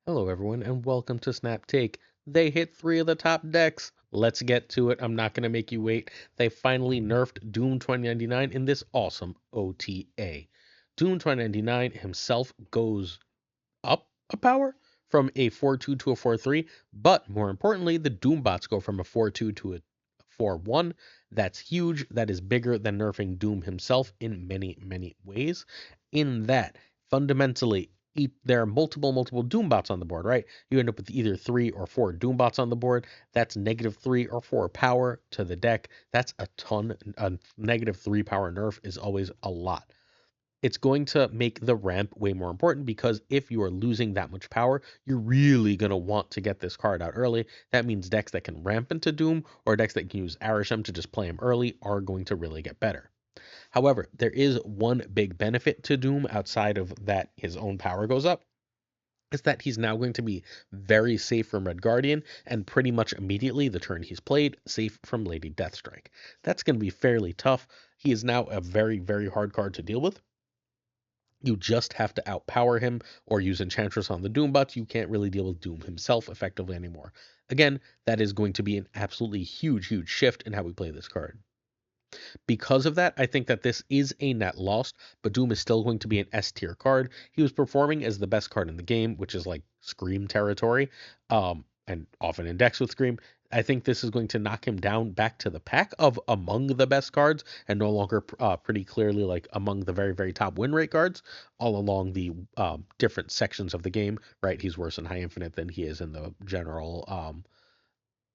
Hello, everyone, and welcome to Snap Take. They hit three of the top decks. Let's get to it. I'm not going to make you wait. They finally nerfed Doom 2099 in this awesome OTA. Doom 2099 himself goes up a power from a 4-2 to a 4-3, but more importantly, the Doom bots go from a 4-2 to a 4-1. That's huge. That is bigger than nerfing Doom himself in many, many ways. In that, fundamentally, there are multiple Doom bots on the board, right? You end up with either 3 or 4 Doom bots on the board. That's -3 or 4 power to the deck. That's a ton. A -3 power nerf is always a lot. It's going to make the ramp way more important because if you are losing that much power, you're really going to want to get this card out early. That means decks that can ramp into Doom or decks that can use Arishem to just play him early are going to really get better. However, there is one big benefit to Doom outside of that his own power goes up. Is that he's now going to be very safe from Red Guardian and pretty much immediately the turn he's played, safe from Lady Deathstrike. That's going to be fairly tough. He is now a very, very hard card to deal with. You just have to outpower him or use Enchantress on the Doom bots. You can't really deal with Doom himself effectively anymore. Again, that is going to be an absolutely huge, huge shift in how we play this card. Because of that, I think that this is a net loss, but Doom is still going to be an S tier card. He was performing as the best card in the game, which is like Scream territory, and often index with Scream. I think this is going to knock him down back to the pack of among the best cards and no longer pretty clearly like among the very, very top win rate cards all along the different sections of the game, right? He's worse in High Infinite than he is in the general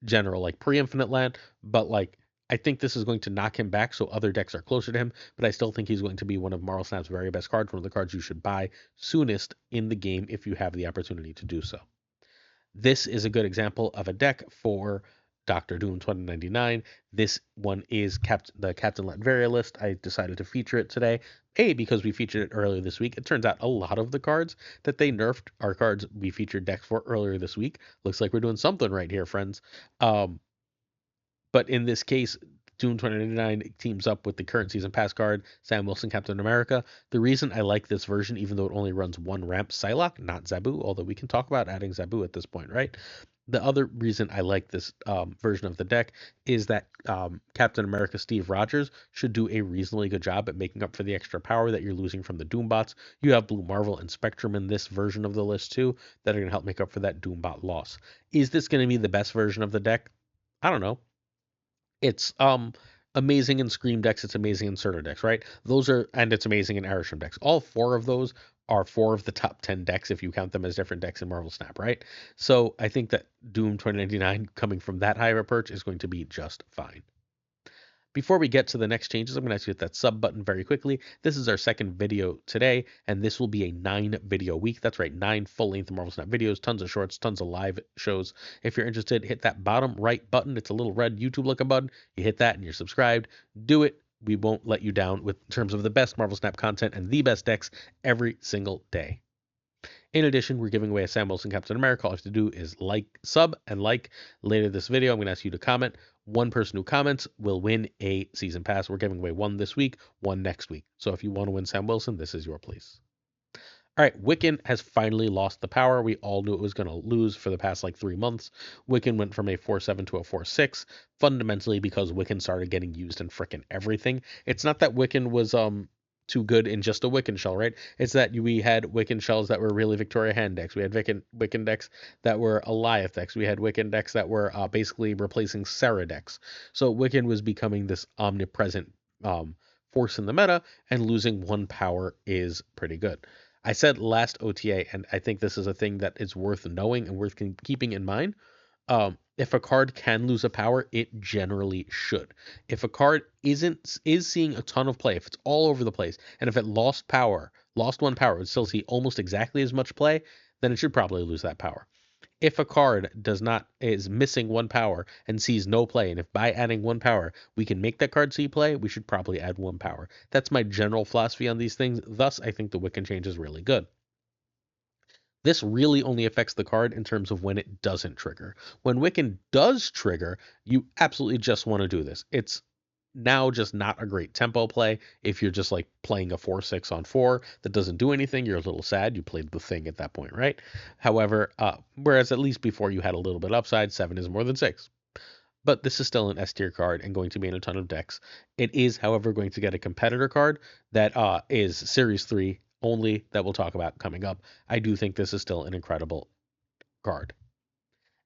like pre-infinite land, but like I think this is going to knock him back so other decks are closer to him, but I still think he's going to be one of Marvel Snap's very best cards, one of the cards you should buy soonest in the game if you have the opportunity to do so. This is a good example of a deck for Doctor Doom 2099. This one is the Captain Latveria list. I decided to feature it today. Because we featured it earlier this week. It turns out a lot of the cards that they nerfed are cards we featured decks for earlier this week. Looks like we're doing something right here, friends. But in this case, Doom 2099 teams up with the current season pass card, Sam Wilson, Captain America. The reason I like this version, even though it only runs one ramp, Psylocke, not Zabu, although we can talk about adding Zabu at this point, right? The other reason I like this version of the deck is that Captain America Steve Rogers should do a reasonably good job at making up for the extra power that you're losing from the Doombots. You have Blue Marvel and Spectrum in this version of the list too that are going to help make up for that Doombot loss. Is this going to be the best version of the deck? I don't know. It's amazing in Scream decks, it's amazing in Surtur decks, right? And it's amazing in Arishem decks. All four of those are four of the top 10 decks if you count them as different decks in Marvel Snap, right? So I think that Doom 2099 coming from that high of a perch is going to be just fine. Before we get to the next changes, I'm going to ask you to hit that sub button very quickly. This is our second video today, and this will be a 9-video week. That's right, 9 full-length Marvel Snap videos, tons of shorts, tons of live shows. If you're interested, hit that bottom right button. It's a little red YouTube-looking button. You hit that and you're subscribed. Do it. We won't let you down with in terms of the best Marvel Snap content and the best decks every single day. In addition, we're giving away a Sam Wilson Captain America. All you have to do is sub and like later this video. I'm going to ask you to comment. One person who comments will win a season pass. We're giving away one this week, one next week. So if you want to win Sam Wilson, this is your place. All right, Wiccan has finally lost the power. We all knew it was going to lose for the past like 3 months. Wiccan went from a 4-7 to a 4-6, fundamentally because Wiccan started getting used in frickin' everything. It's not that Wiccan was too good in just a Wiccan shell, right? It's that we had Wiccan shells that were really Victoria Hand decks. We had Wiccan decks that were Alioth decks. We had Wiccan decks that were basically replacing Sera decks. So Wiccan was becoming this omnipresent force in the meta, and losing one power is pretty good. I said last OTA, and I think this is a thing that is worth knowing and worth keeping in mind. If a card can lose a power, it generally should. If a card is seeing a ton of play, if it's all over the place, and if it lost one power, would still see almost exactly as much play, then it should probably lose that power. If a card is missing one power and sees no play, and if by adding one power we can make that card see play, we should probably add one power. That's my general philosophy on these things. Thus, I think the Wiccan change is really good. This really only affects the card in terms of when it doesn't trigger. When Wiccan does trigger, you absolutely just want to do this. It's Now just not a great tempo play. If you're just like playing a 4/6 on 4 that doesn't do anything, you're a little sad. You played the thing at that point, right? However, whereas at least before you had a little bit upside, 7 is more than 6. But this is still an S tier card and going to be in a ton of decks. It is, however, going to get a competitor card that is Series 3 only, that we'll talk about coming up. I do think this is still an incredible card.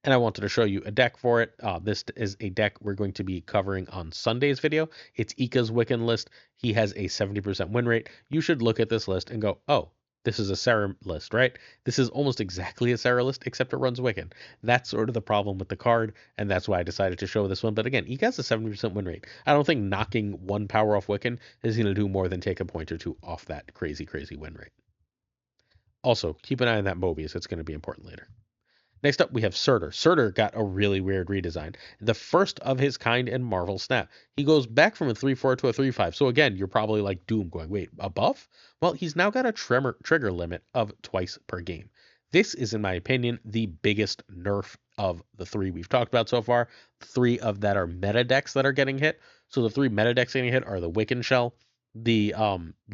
And I wanted to show you a deck for it. This is a deck we're going to be covering on Sunday's video. It's Ika's Wiccan list. He has a 70% win rate. You should look at this list and go, oh, this is a Sera list, right? This is almost exactly a Sera list, except it runs Wiccan. That's sort of the problem with the card, and that's why I decided to show this one. But again, Ika has a 70% win rate. I don't think knocking one power off Wiccan is going to do more than take a point or two off that crazy, crazy win rate. Also, keep an eye on that Mobius. It's going to be important later. Next up, we have Surtur. Surtur got a really weird redesign. The first of his kind in Marvel Snap. He goes back from a 3/4 to a 3/5. So again, you're probably like Doom going, wait, a buff? Well, he's now got a trigger limit of twice per game. This is, in my opinion, the biggest nerf of the 3 we've talked about so far. 3 of that are meta decks that are getting hit. So the 3 meta decks getting hit are the Wiccan Shell, the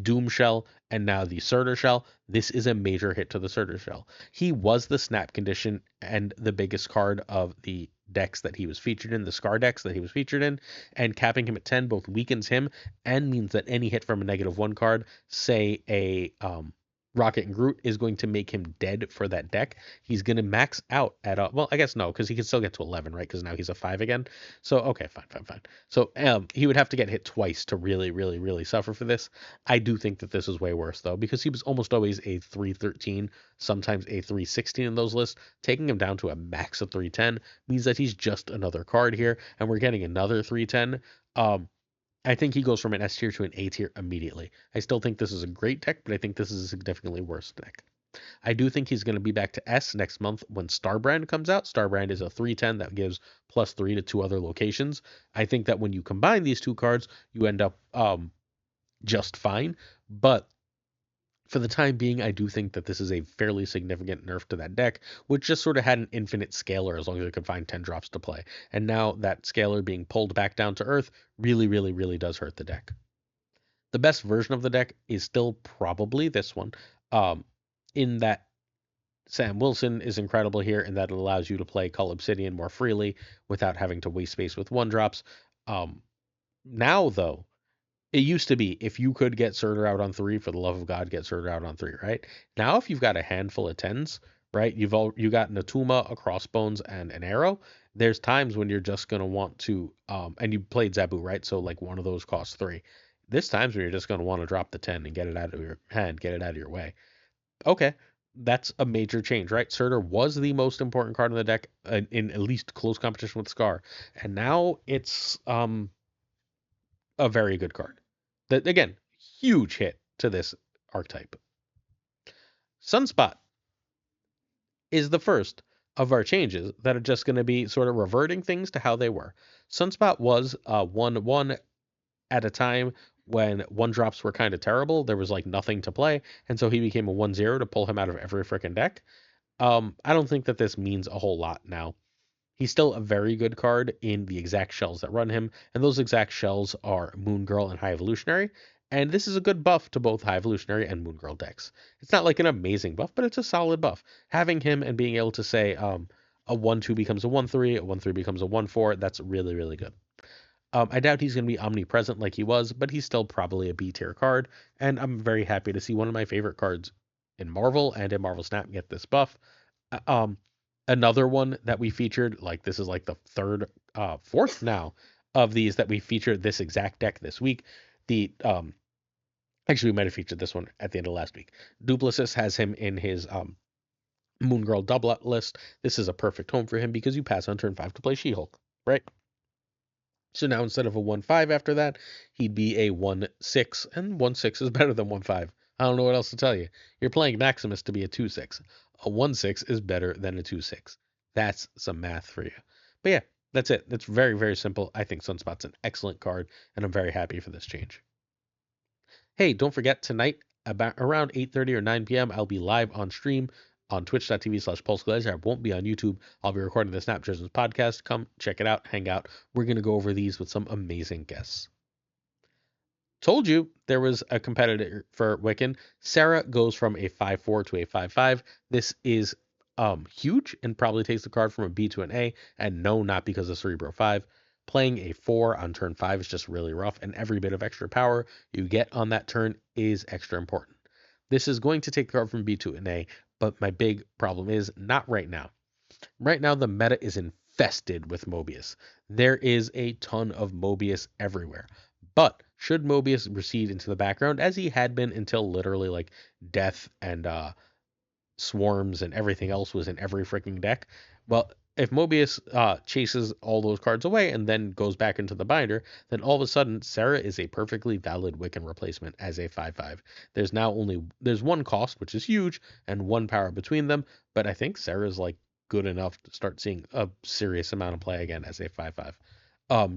Doom Shell, and now the Surtur Shell. This is a major hit to the Surtur Shell. He was the snap condition and the biggest card of the decks that he was featured in, the Scar decks that he was featured in, and capping him at 10 both weakens him and means that any hit from a -1 card, say a Rocket and Groot, is going to make him dead for that deck. He's going to max out at well, I guess no, because he can still get to 11, right? Because now he's a 5 again. So okay, fine. So he would have to get hit twice to really, really, really suffer for this. I do think that this is way worse though, because he was almost always a 313, sometimes a 316 in those lists. Taking him down to a max of 310 means that he's just another card here, and we're getting another 310. I think he goes from an S tier to an A tier immediately. I still think this is a great deck, but I think this is a significantly worse deck. I do think he's going to be back to S next month when Starbrand comes out. Starbrand is a 310 that gives +3 to 2 other locations. I think that when you combine these two cards, you end up just fine. But for the time being, I do think that this is a fairly significant nerf to that deck, which just sort of had an infinite scaler as long as it could find 10 drops to play. And now that scaler being pulled back down to earth really, really, really does hurt the deck. The best version of the deck is still probably this one, in that Sam Wilson is incredible here, and that it allows you to play Cull Obsidian more freely without having to waste space with 1-drops. Now, though, it used to be if you could get Surtur out on 3, for the love of God, get Surtur out on 3, right? Now, if you've got a handful of 10s, right, you got Natuma, a Crossbones, and an Arrow. There's times when you're just gonna want to, and you played Zabu, right? So like one of those costs 3. There's times when you're just gonna want to drop the 10 and get it out of your hand, get it out of your way. Okay, that's a major change, right? Surtur was the most important card in the deck in at least close competition with Scar, and now it's a very good card. That again, huge hit to this archetype. Sunspot is the first of our changes that are just going to be sort of reverting things to how they were. Sunspot was 1/1 at a time when 1-drops were kind of terrible. There was like nothing to play, and so he became a 1/0 to pull him out of every freaking deck. I don't think that this means a whole lot now. He's still a very good card in the exact shells that run him, and those exact shells are Moon Girl and High Evolutionary. And this is a good buff to both High Evolutionary and Moon Girl decks. It's not like an amazing buff, but it's a solid buff. Having him and being able to say a 1/2 becomes a 1/3, a 1/3 becomes a 1/4, that's really, really good. I doubt he's going to be omnipresent like he was, but he's still probably a B tier card, and I'm very happy to see one of my favorite cards in Marvel and in Marvel Snap get this buff. Um, Another one that we featured, like this is like the third, fourth now of these that we featured this exact deck this week. The Actually, we might have featured this one at the end of last week. Duplicis has him in his Moon Girl doublet list. This is a perfect home for him because you pass on turn 5 to play She-Hulk, right? So now instead of a 1/5 after that, he'd be a 1/6, and 1/6 is better than 1/5. I don't know what else to tell you. You're playing Maximus to be a 2/6. A 1/6 is better than a 2/6. That's some math for you. But yeah, that's it. It's very, very simple. I think Sunspot's an excellent card, and I'm very happy for this change. Hey, don't forget tonight about around 8:30 or 9 p.m. I'll be live on stream on twitch.tv/PulseGlazer. I won't be on YouTube. I'll be recording the Snap Judgments podcast. Come check it out, hang out. We're going to go over these with some amazing guests. Told you there was a competitor for Wiccan. Sera goes from a 5/4 to a 5/5. This is huge and probably takes the card from a B to an A. And no, not because of Cerebro 5. Playing a 4 on turn 5 is just really rough, and every bit of extra power you get on that turn is extra important. This is going to take the card from B to an A, but my big problem is not right now. Right now, the meta is infested with Mobius. There is a ton of Mobius everywhere. But should Mobius recede into the background, as he had been until literally like Death and Swarms and everything else was in every freaking deck? Well, if Mobius chases all those cards away and then goes back into the binder, then all of a sudden Sera is a perfectly valid Wiccan replacement as a 5/5. There's one cost, which is huge, and one power between them, but I think Sera's like good enough to start seeing a serious amount of play again as a 5/5.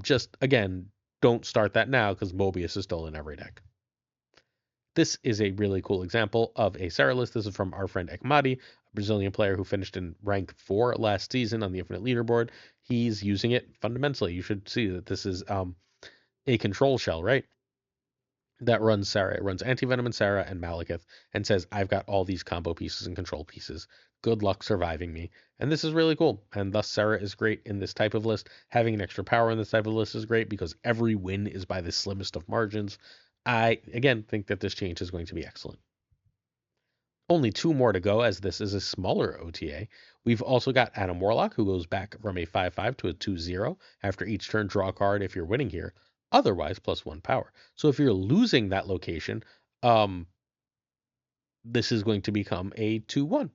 Just again, don't start that now because Mobius is still in every deck. This is a really cool example of a Sera list. This is from our friend Agamotto, a Brazilian player who finished in rank 4 last season on the Infinite Leaderboard. He's using it fundamentally. You should see that this is a control shell, right? That runs Sera. It runs Anti-Venom and Sera and Malekith and says, I've got all these combo pieces and control pieces. Good luck surviving me. And this is really cool. And thus Sera is great in this type of list. Having an extra power in this type of list is great because every win is by the slimmest of margins. I, again, think that this change is going to be excellent. Only 2 more to go, as this is a smaller OTA. We've also got Adam Warlock, who goes back from a 5/5 to a 2/0. After each turn, draw a card if you're winning here. Otherwise, +1 power. So if you're losing that location, this is going to become a 2/1.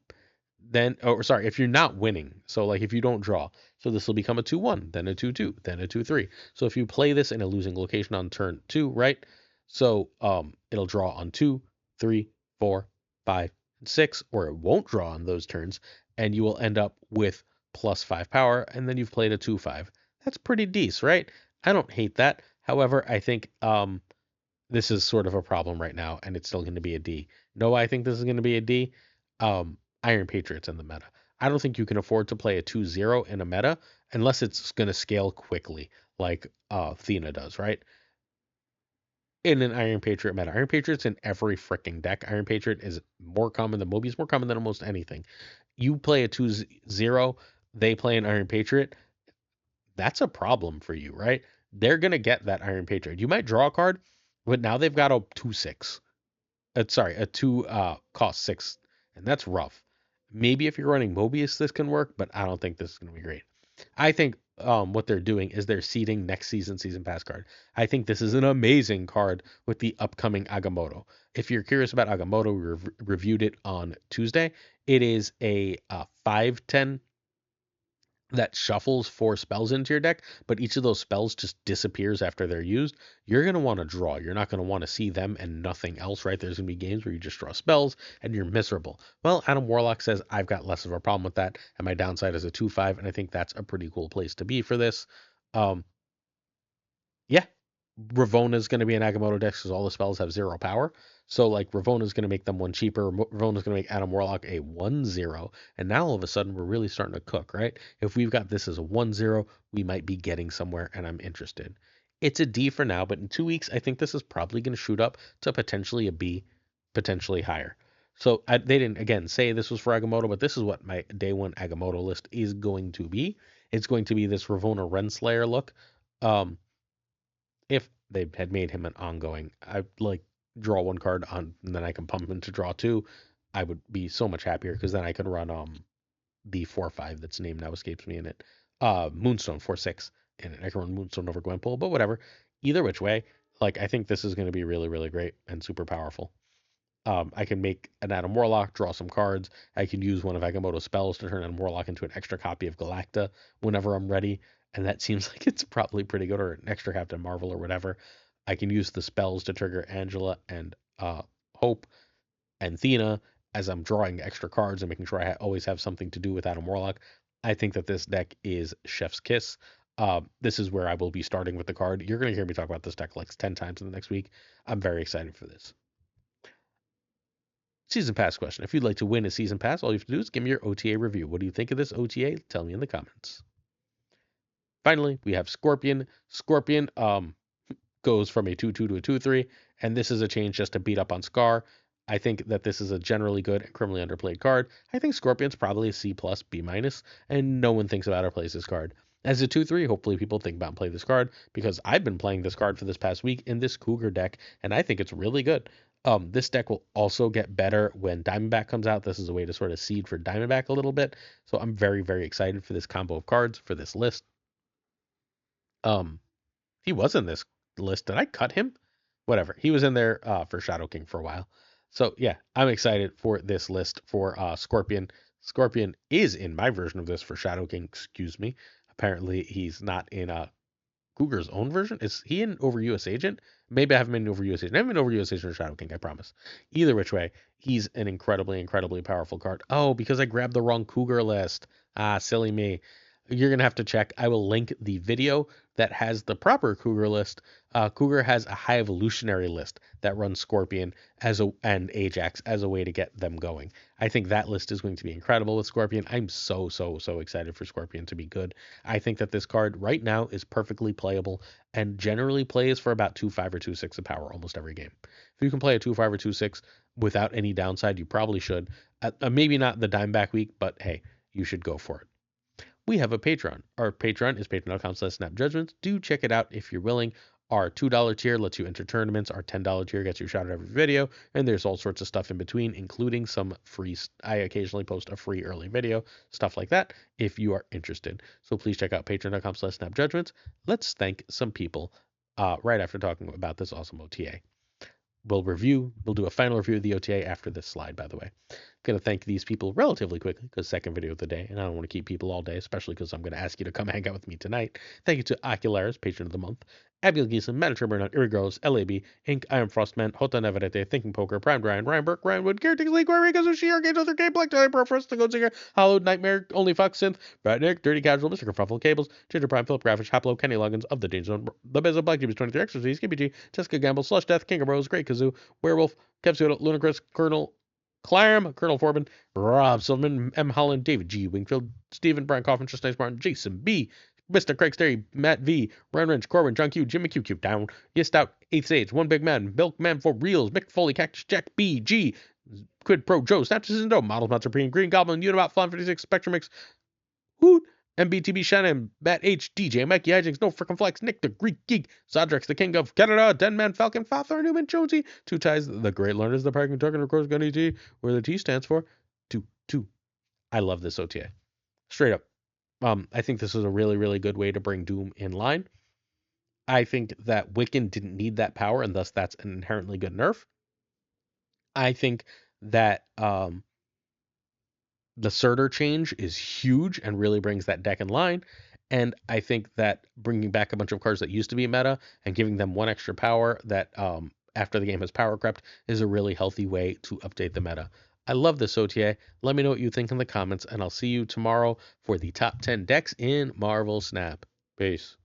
Then, oh, sorry, if you're not winning, so like if you don't draw, so this will become a 2/1, then a 2/2, then a 2/3. So if you play this in a losing location on turn 2, right? So it'll draw on 2, 3, 4, 5, and 6, or it won't draw on those turns, and you will end up with +5 power, and then you've played a 2/5. That's pretty decent, right? I don't hate that. However, I think this is sort of a problem right now, and it's still going to be a D. No, I think this is going to be a D. Iron Patriots in the meta. I don't think you can afford to play a 2/0 in a meta unless it's going to scale quickly, like Athena does, right? In an Iron Patriot meta. Iron Patriot's in every freaking deck. Iron Patriot is more common than Mobius, more common than almost anything. You play a 2/0, they play an Iron Patriot, that's a problem for you, right? They're going to get that Iron Patriot. You might draw a card, but now they've got a 2/6. Sorry, a 2 cost 6, and that's rough. Maybe if you're running Mobius, this can work, but I don't think this is going to be great. I think what they're doing is they're seeding next season pass card. I think this is an amazing card with the upcoming Agamotto. If you're curious about Agamotto, we reviewed it on Tuesday. It is a 5/10 that shuffles 4 spells into your deck, but each of those spells just disappears after they're used. You're going to want to draw. You're not going to want to see them and nothing else, right? There's going to be games where you just draw spells and you're miserable. Well, Adam Warlock says, I've got less of a problem with that, and my downside is a 2/5, and I think that's a pretty cool place to be for this. Um, yeah, Ravona's going to be an Agamotto deck because all the spells have 0 power. So like Ravona's going to make them 1 cheaper. Ravona's going to make Adam Warlock a 1/0. And now all of a sudden we're really starting to cook, right? If we've got this as a 1/0, we might be getting somewhere, and I'm interested. It's a D for now, but in 2 weeks, I think this is probably going to shoot up to potentially a B, potentially higher. So they didn't, again, say this was for Agamotto, but this is what my day 1 Agamotto list is going to be. It's going to be this Ravona Renslayer look. If they had made him an ongoing, I like draw 1 card on, and then I can pump him to draw 2. I would be so much happier because then I could run the 4/5 that's name now escapes me in it. Moonstone 4/6 in it. I can run Moonstone over Gwenpool, but whatever. Either which way, like I think this is going to be really, really great and super powerful. I can make an Adam Warlock, draw some cards. I can use one of Agamotto's spells to turn Adam Warlock into an extra copy of Galacta whenever I'm ready. And that seems like it's probably pretty good, or an extra Captain Marvel or whatever. I can use the spells to trigger Angela and Hope and Thena as I'm drawing extra cards and making sure I always have something to do with Adam Warlock. I think that this deck is Chef's Kiss. This is where I will be starting with the card. You're going to hear me talk about this deck like 10 times in the next week. I'm very excited for this. Season Pass question. If you'd like to win a Season Pass, all you have to do is give me your OTA review. What do you think of this OTA? Tell me in the comments. Finally, we have Scorpion. Scorpion, goes from a 2/2 to a 2/3, and this is a change just to beat up on Scar. I think that this is a generally good and criminally underplayed card. I think Scorpion's probably a C plus, B minus, and no one thinks about or plays this card. As a 2/3, hopefully people think about and play this card because I've been playing this card for this past week in this Cougar deck, and I think it's really good. This deck will also get better when Diamondback comes out. This is a way to sort of seed for Diamondback a little bit. So I'm very, very excited for this combo of cards for this list. Um, he was in this list. Did I cut him? Whatever. He was in there for Shadow King for a while. So yeah, I'm excited for this list for Scorpion. Scorpion is in my version of this for Shadow King. Excuse me. Apparently he's not in Cougar's own version. Is he in Over US Agent? Maybe I haven't been in Over US Agent. I haven't been Over US Agent or Shadow King. I promise. Either which way, he's an incredibly, incredibly powerful card. Oh, because I grabbed the wrong Cougar list. Ah, silly me. You're gonna have to check. I will link the video that has the proper Cougar list. Cougar has a high evolutionary list that runs Scorpion and Ajax as a way to get them going. I think that list is going to be incredible with Scorpion. I'm so excited for Scorpion to be good. I think that this card right now is perfectly playable and generally plays for about 2/5 or 2/6 of power almost every game. If you can play a 2/5 or 2/6 without any downside, you probably should. Maybe not the Dimeback week, but hey, you should go for it. We have a Patreon. Our Patreon is patreon.com/snapjudgments. Do check it out if you're willing. Our $2 tier lets you enter tournaments. Our $10 tier gets you a shout out every video. And there's all sorts of stuff in between, including some free. I occasionally post a free early video, stuff like that, if you are interested. So please check out patreon.com/snapjudgments. Let's thank some people right after talking about this awesome OTA. We'll do a final review of the OTA after this slide, by the way. Going to thank these people relatively quickly because second video of the day, and I don't want to keep people all day, especially because I'm going to ask you to come hang out with me tonight. Thank you to Ocularis, patron of the month, Abigail Geeson, Manager Burnout, Irregardless, LAB, Inc., I Am Frostman, Hota Neverete, Thinking Poker, Prime Ryan, Ryan Burke, Ryan Wood, Garrett Lee, Corey, Kazushi, Archangel, Other Game, Black Tyler, Profros, The Goat Singer, Hollowed Nightmare, Only Fox Synth, Brad Nick, Dirty Casual, Mr. Kerfuffle, Cables, Ginger Prime, Philip Graphic, Haplo, Kenny Loggins, of the Danger Zone, The Bezo, Black Jeeps 23, Exorcist, Skippy G, Jessica Gamble, Slush Death, King of Rose, Great Kazoo, Werewolf, Kevsuda, Ludacris, Colonel Clam, Colonel Forbin, Rob Silverman, M. Holland, David G. Wingfield, Stephen, Brian Coffin, Just Nice Martin, Jason B., Mr. Craig Sterry, Matt V., Ryan Wrench, Corbin, John Q., Jimmy Q. Down, Yes Out, 8th Sage, One Big Man, Milkman for Reals, Mick Foley, Cactus Jack B. G., Quid Pro Joe, Snapchat and Doe, Models Not Supreme, Green Goblin, Unibot, Flan 56, Spectrum Mix, Hoot, MBTB Shannon, Matt H, DJ, Mikey Hijinks, No Frickin' Flex, Nick the Greek Geek, Zodrex, the King of Canada, Denman, Falcon, Father, Newman, Jonesy, Two Ties, the Great Learners, the Parking Token, of course, Gunny T, where the T stands for 2. I love this OTA. Straight up. I think this is a really, really good way to bring Doom in line. I think that Wiccan didn't need that power, and thus that's an inherently good nerf. I think that the Surtur change is huge and really brings that deck in line. And I think that bringing back a bunch of cards that used to be meta and giving them one extra power that after the game has power crept is a really healthy way to update the meta. I love this OTA. Let me know what you think in the comments, and I'll see you tomorrow for the top 10 decks in Marvel Snap. Peace.